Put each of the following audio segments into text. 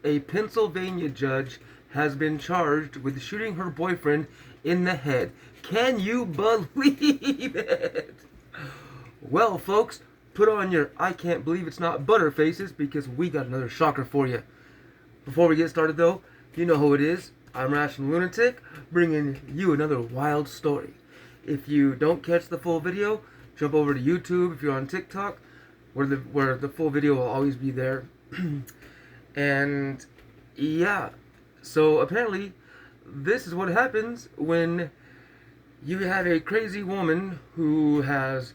A Pennsylvania judge has been charged with shooting her boyfriend in the head. Can you believe it? Well, folks, put on your I can't believe it's not butter faces because we got another shocker for you. Before we get started, though, you know who it is. I'm Rational Lunatic, bringing you another wild story. If you don't catch the full video, jump over to YouTube if you're on TikTok, where the full video will always be there. And yeah, so apparently this is what happens when you have a crazy woman who has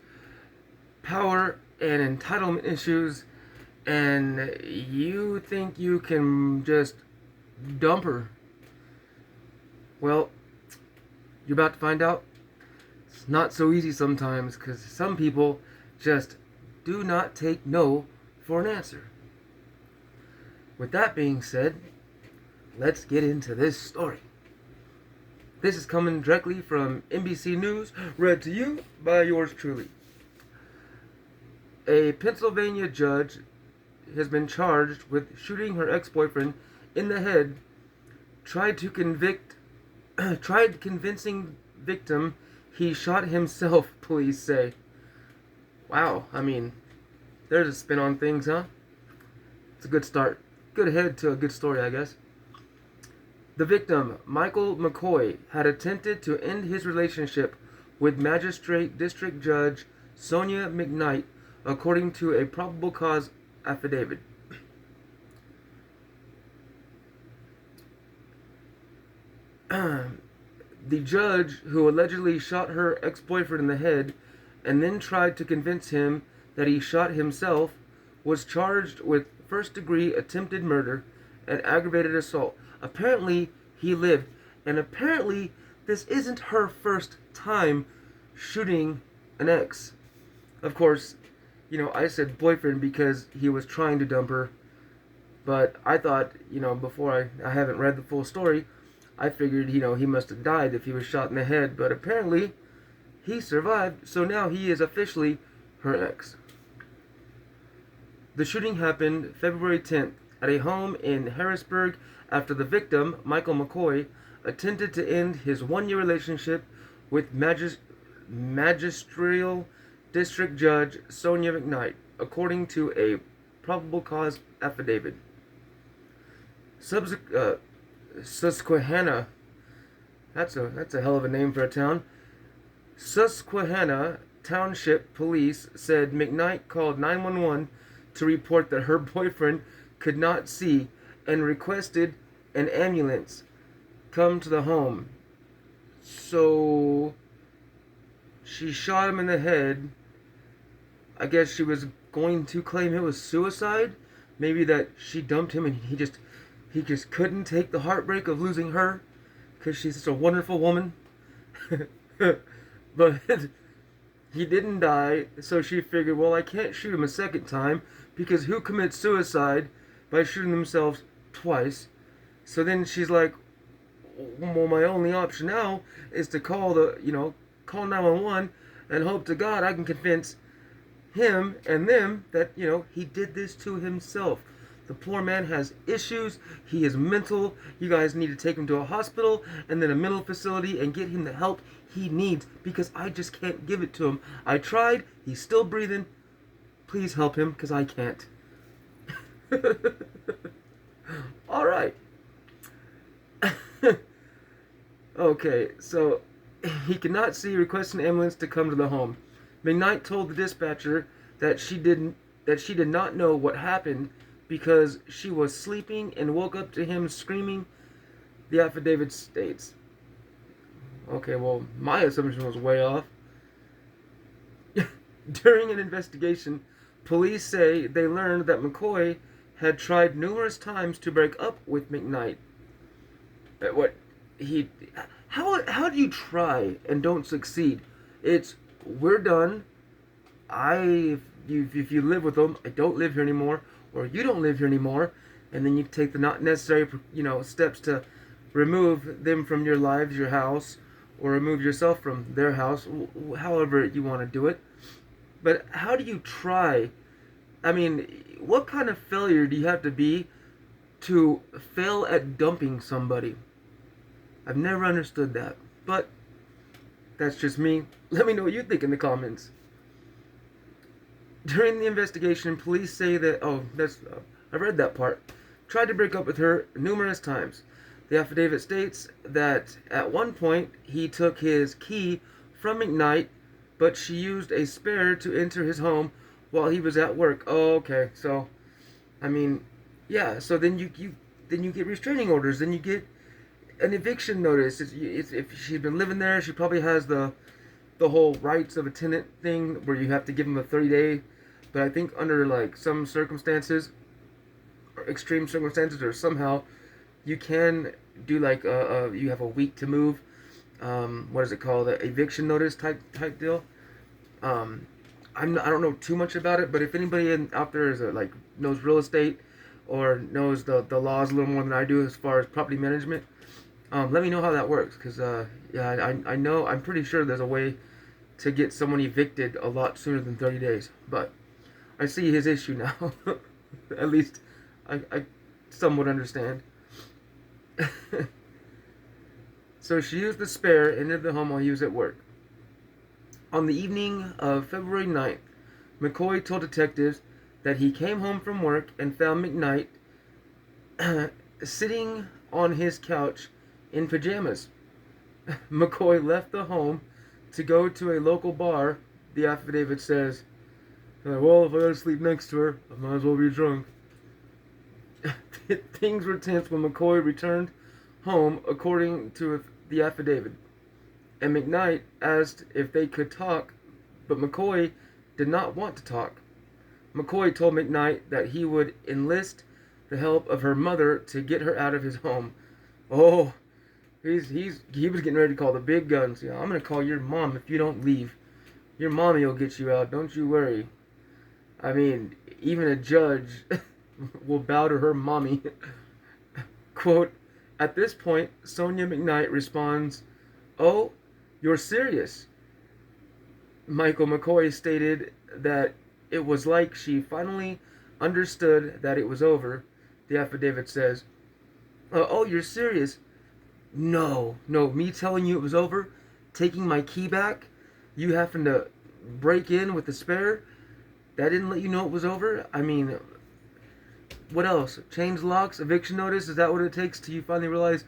power and entitlement issues and you think you can just dump her. Well, you're about to find out. It's not so easy sometimes because some people just do not take no for an answer. With that being said, let's get into this story. This is coming directly from NBC News, read to you by yours truly. A Pennsylvania judge has been charged with shooting her ex-boyfriend in the head, tried convincing victim he shot himself, police say. Wow, I mean, there's a spin on things, huh? It's a good start. Good head to a good story, I guess. The victim, Michael McCoy, had attempted to end his relationship with Magistrate District Judge Sonia McKnight, according to a probable cause affidavit. The judge, who allegedly shot her ex-boyfriend in the head and then tried to convince him that he shot himself, was charged with first-degree attempted murder and aggravated assault. Apparently, he lived. And apparently, this isn't her first time shooting an ex. Of course, I said boyfriend because he was trying to dump her. But I thought, before I haven't read the full story, I figured, he must have died if he was shot in the head. But apparently, he survived, so now he is officially her ex. The shooting happened February 10th at a home in Harrisburg after the victim, Michael McCoy, attempted to end his one-year relationship with Magistrate District Judge Sonia McKnight, according to a probable cause affidavit. Susquehanna, that's a hell of a name for a town. Susquehanna Township Police said McKnight called 911 to report that her boyfriend could not see and requested an ambulance come to the home. So she shot him in the head. I guess she was going to claim it was suicide. Maybe that she dumped him and he just couldn't take the heartbreak of losing her because she's such a wonderful woman. But he didn't die, so she figured, well, I can't shoot him a second time because who commits suicide by shooting themselves twice? So then she's like, well, my only option now is to call 911 and hope to God I can convince him and them that, he did this to himself. The poor man has issues. He is mental. You guys need to take him to a hospital and then a mental facility and get him the help he needs because I just can't give it to him. I tried. He's still breathing. Please help him because I can't. All right. Okay, so he could not see, request an ambulance to come to the home. McKnight told the dispatcher that she did not know what happened because she was sleeping and woke up to him screaming, the affidavit states. Okay, well, my assumption was way off. During an investigation, police say they learned that McCoy had tried numerous times to break up with McKnight. How do you try and don't succeed? It's, we're done. If you live with them, I don't live here anymore, or you don't live here anymore, and then you take the not necessary, steps to remove them from your lives, your house, or remove yourself from their house, however you want to do it. But how do you try? I mean, what kind of failure do you have to be to fail at dumping somebody. I've never understood that, but that's just me. Let me know what you think in the comments. During the investigation, police say that, I read that part, tried to break up with her numerous times. The affidavit states that at one point he took his key from McKnight, but she used a spare to enter his home while he was at work. Oh, okay. So, I mean, yeah. So then you get restraining orders. Then you get an eviction notice. If she's been living there, she probably has the whole rights of a tenant thing where you have to give them a 30-day. But I think under like some circumstances, or extreme circumstances, or somehow you can do like you have a week to move. What is it called? An eviction notice type deal. I don't know too much about it, but if anybody out there is like knows real estate or knows the laws a little more than I do as far as property management, let me know how that works. Because yeah, I know, I'm pretty sure there's a way to get someone evicted a lot sooner than 30 days. But I see his issue now. At least I somewhat understand. So she used the spare, entered the home while he was at work. On the evening of February 9th, McCoy told detectives that he came home from work and found McKnight sitting on his couch in pajamas. McCoy left the home to go to a local bar, the affidavit says. Well, if I gotta sleep next to her, I might as well be drunk. Things were tense when McCoy returned home, according to the affidavit. And McKnight asked if they could talk, but McCoy did not want to talk. McCoy told McKnight that he would enlist the help of her mother to get her out of his home. Oh, he was getting ready to call the big guns. Yeah, I'm gonna call your mom if you don't leave. Your mommy will get you out. Don't you worry. I mean, even a judge will bow to her mommy. Quote, at this point, Sonia McKnight responds, "Oh, you're serious?" Michael McCoy stated that it was like she finally understood that it was over. The affidavit says, "Oh, you're serious?" No, me telling you it was over, taking my key back, you having to break in with the spare, that didn't let you know it was over? I mean, what else? Change locks, eviction notice, is that what it takes till you finally realize,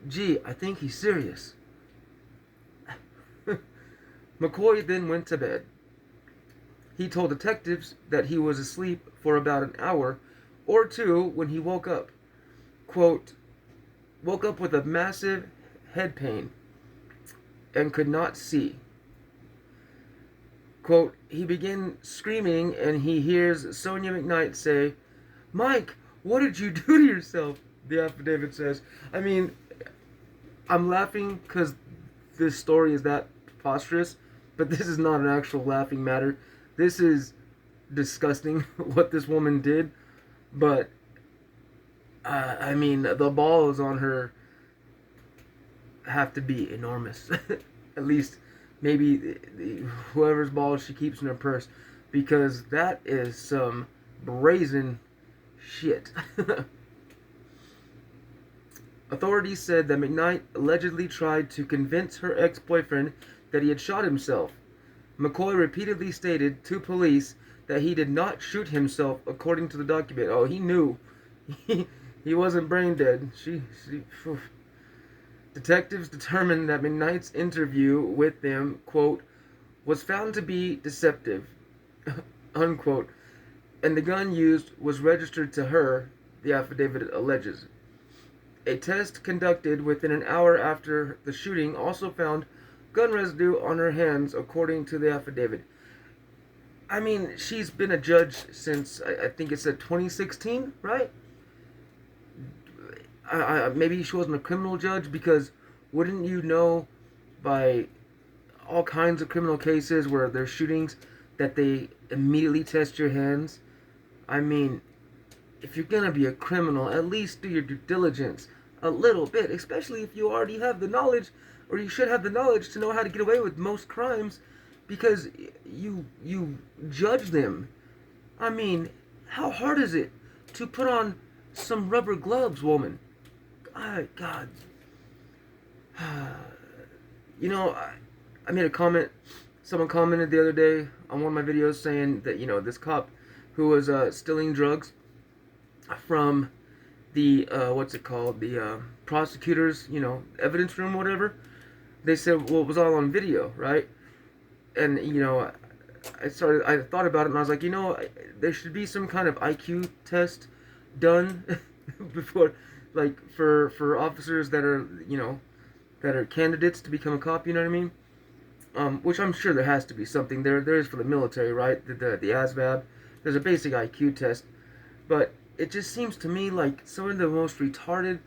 gee, I think he's serious? McCoy then went to bed. He told detectives that he was asleep for about an hour or two when he woke up. Quote, woke up with a massive head pain and could not see. Quote, he began screaming and he hears Sonia McKnight say, "Mike, what did you do to yourself?" The affidavit says. I mean, I'm laughing because this story is that preposterous, but this is not an actual laughing matter. This is disgusting what this woman did, but I mean, the balls on her have to be enormous. At least maybe whoever's balls she keeps in her purse, because that is some brazen shit. Authorities said that McKnight allegedly tried to convince her ex-boyfriend that he had shot himself. McCoy repeatedly stated to police that he did not shoot himself, according to the document. Oh, he knew. He wasn't brain dead. Detectives determined that McKnight's interview with them, quote, was found to be deceptive, unquote, and the gun used was registered to her, the affidavit alleges. A test conducted within an hour after the shooting also found gun residue on her hands, according to the affidavit. I mean, she's been a judge since, I think it said 2016, right? Maybe she wasn't a criminal judge, because wouldn't you know by all kinds of criminal cases where there's shootings that they immediately test your hands? I mean, if you're gonna be a criminal, at least do your due diligence a little bit, especially if you already have the knowledge, or you should have the knowledge to know how to get away with most crimes, because you judge them. I mean, how hard is it to put on some rubber gloves, woman. God. You know, I made a comment. Someone commented the other day on one of my videos saying that, you know, this cop who was stealing drugs from the, what's it called? The prosecutor's, you know, evidence room, whatever. They said, well, it was all on video, right? And, you know, I thought about it and I was like, you know, there should be some kind of IQ test done before, like, for officers that are, you know, that are candidates to become a cop, you know what I mean? Which I'm sure there has to be something. There is for the military, right? The ASVAB. There's a basic IQ test. But it just seems to me like some of the most retarded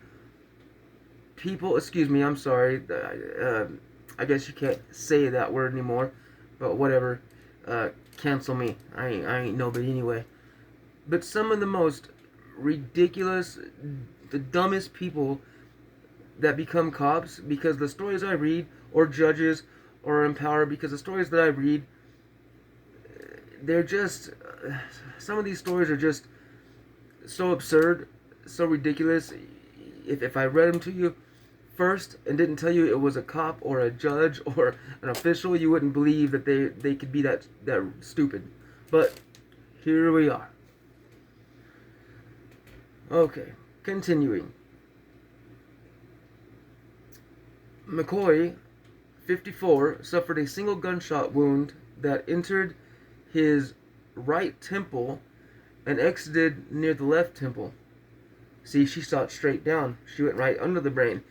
people, excuse me, I'm sorry, I guess you can't say that word anymore, but whatever, cancel me, I ain't nobody anyway. But some of the most ridiculous, the dumbest people that become cops, because the stories I read, or judges, or empower, because the stories that I read, they're just, some of these stories are just so absurd, so ridiculous. If I read them to you first and didn't tell you it was a cop or a judge or an official, you wouldn't believe that they could be that stupid. But here we are. Okay, continuing. McCoy, 54, suffered a single gunshot wound that entered his right temple and exited near the left temple. See, she shot straight down. She went right under the brain.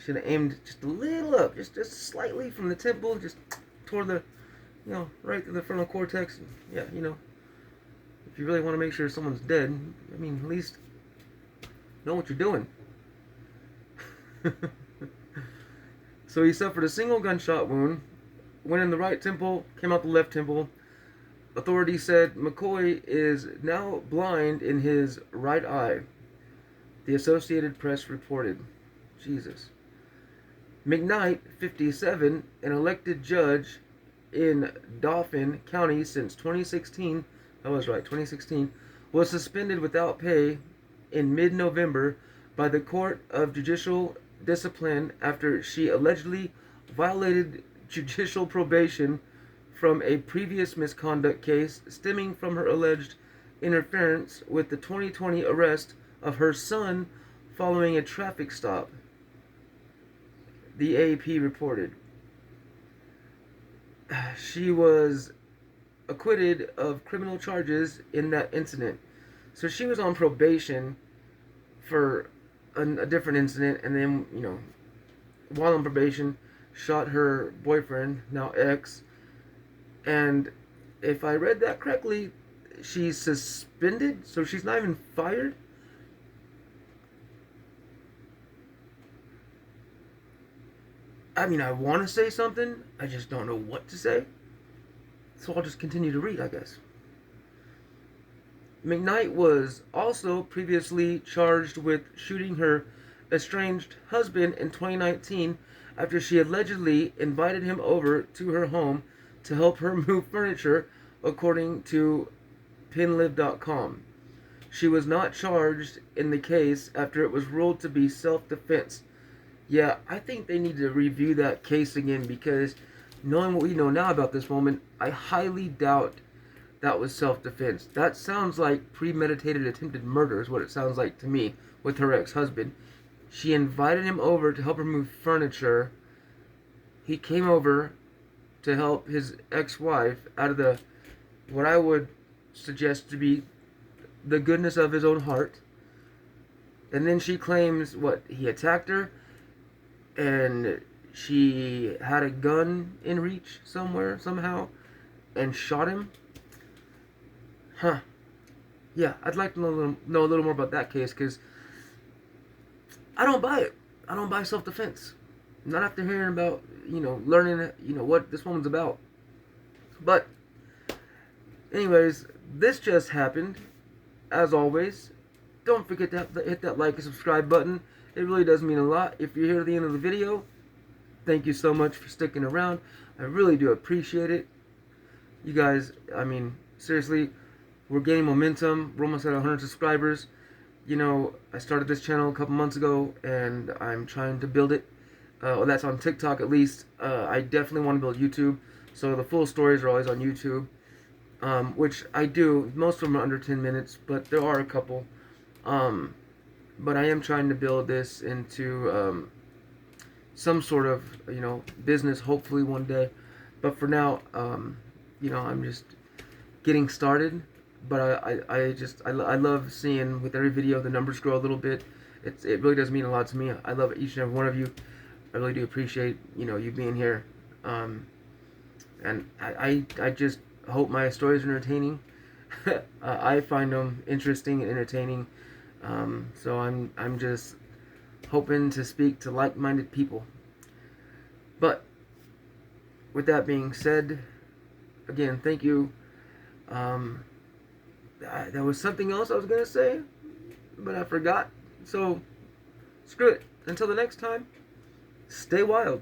Should have aimed just a little up, just slightly from the temple, just toward the, you know, right to the frontal cortex. Yeah, you know, if you really want to make sure someone's dead, I mean, at least know what you're doing. So he suffered a single gunshot wound, went in the right temple, came out the left temple. Authorities said McCoy is now blind in his right eye. The Associated Press reported. Jesus. McKnight, 57, an elected judge in Dauphin County since 2016, I was right, 2016, was suspended without pay in mid-November by the Court of Judicial Discipline after she allegedly violated judicial probation from a previous misconduct case stemming from her alleged interference with the 2020 arrest of her son following a traffic stop, the AP reported. She was acquitted of criminal charges in that incident. So she was on probation for a different incident, and then, you know, while on probation, shot her boyfriend, now ex, and if I read that correctly, she's suspended, so she's not even fired. I mean, I want to say something, I just don't know what to say, so I'll just continue to read, I guess. McKnight was also previously charged with shooting her estranged husband in 2019 after she allegedly invited him over to her home to help her move furniture, according to pinlive.com. She was not charged in the case after it was ruled to be self-defense. Yeah, I think they need to review that case again, because knowing what we know now about this woman, I highly doubt that was self-defense. That sounds like premeditated attempted murder is what it sounds like to me with her ex-husband. She invited him over to help her move furniture. He came over to help his ex-wife out of the, what I would suggest to be the goodness of his own heart. And then she claims, what, he attacked her and she had a gun in reach somewhere, somehow, and shot him. Huh. Yeah, I'd like to know a little more about that case, because I don't buy it. I don't buy self-defense. Not after hearing about, you know, learning, you know, what this woman's about. But, anyways, this just happened. As always, don't forget to hit that like and subscribe button. It really does mean a lot. If you're here to the end of the video, thank you so much for sticking around. I really do appreciate it. You guys, I mean, seriously, we're gaining momentum. We're almost at 100 subscribers. you know, I started this channel a couple months ago, and I'm trying to build it. Well, that's on TikTok at least. I definitely want to build YouTube, so the full stories are always on YouTube, which I do. Most of them are under 10 minutes, but there are a couple. Um, but I am trying to build this into some sort of, you know, business, hopefully one day. But for now, you know, I'm just getting started. But I love seeing with every video the numbers grow a little bit. It really does mean a lot to me. I love each and every one of you. I really do appreciate, you know, you being here. And I just hope my stories are entertaining. I find them interesting and entertaining. So I'm just hoping to speak to like-minded people. But with that being said, again, thank you. There was something else I was gonna say, but I forgot. So screw it. Until the next time, stay wild.